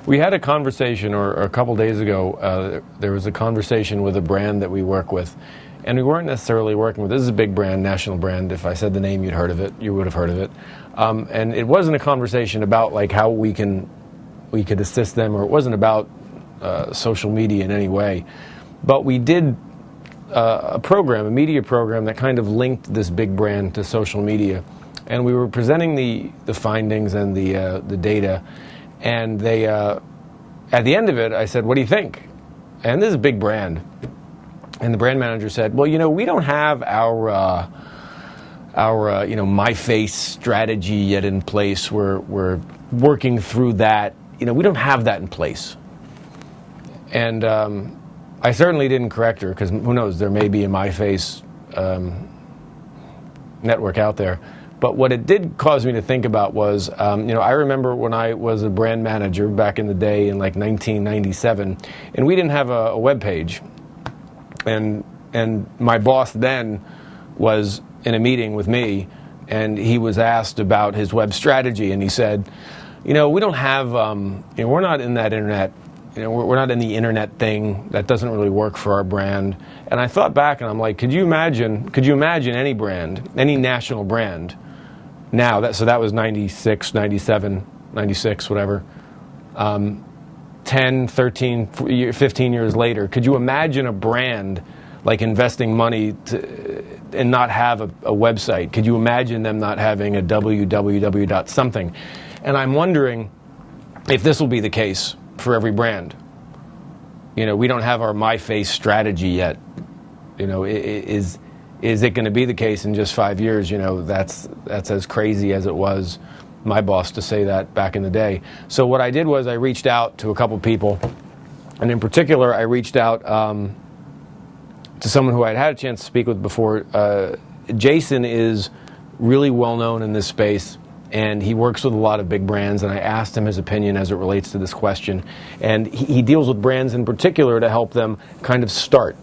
We had a conversation, or a couple days ago, there was a conversation with a brand that we work with, and we weren't necessarily working with, this is a big brand, national brand. If I said the name, you'd heard of it, you would have heard of it. And it wasn't a conversation about like how we could assist them, or it wasn't about social media in any way. But we did a media program that kind of linked this big brand to social media. And we were presenting the findings and the data. And they, at the end of it, I said, what do you think? And this is a big brand. And the brand manager said, well, we don't have our MyFace strategy yet in place. We're working through that. We don't have that in place. And I certainly didn't correct her, because who knows, there may be a MyFace network out there. But what it did cause me to think about was, I remember when I was a brand manager back in the day in like 1997, and we didn't have a web page. And my boss then was in a meeting with me, and he was asked about his web strategy, and he said, we don't have, we're not in that internet. We're not in the internet thing. That doesn't really work for our brand. And I thought back, and I'm like, could you imagine any brand, any national brand, now, so that was 96, 97, 96, whatever, 10, 13, 15 years later, could you imagine a brand like investing money and not have a website? Could you imagine them not having a www. something? And I'm wondering if this will be the case for every brand. We don't have our MyFace strategy yet. Is it going to be the case in just 5 years? That's as crazy as it was my boss to say that back in the day. So what I did was I reached out to a couple people, and in particular I reached out to someone who I'd had a chance to speak with before. Jason is really well known in this space, and he works with a lot of big brands, and I asked him his opinion as it relates to this question. And he deals with brands in particular to help them kind of start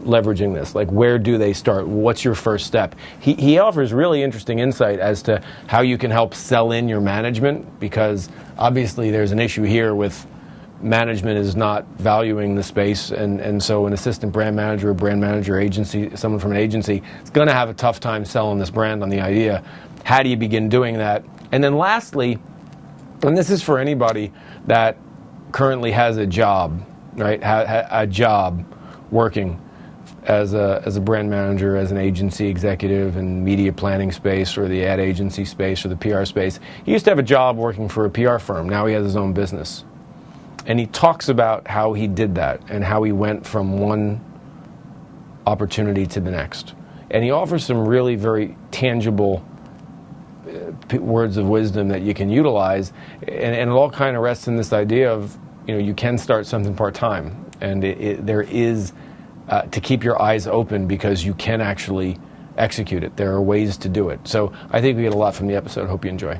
leveraging this. Like, where do they start? What's your first step? He offers really interesting insight as to how you can help sell in your management, because obviously there's an issue here with management is not valuing the space, and so an assistant brand manager, agency, someone from an agency is going to have a tough time selling this brand on the idea. How do you begin doing that? And then lastly, and this is for anybody that currently has a job, right? A job working as a brand manager, as an agency executive in media planning space, or the ad agency space, or the PR space. He used to have a job working for a PR firm. Now he has his own business. And he talks about how he did that and how he went from one opportunity to the next. And he offers some really very tangible words of wisdom that you can utilize. And it all kind of rests in this idea of, you can start something part-time. And there is to keep your eyes open, because you can actually execute it. There are ways to do it. So I think we get a lot from the episode. Hope you enjoy.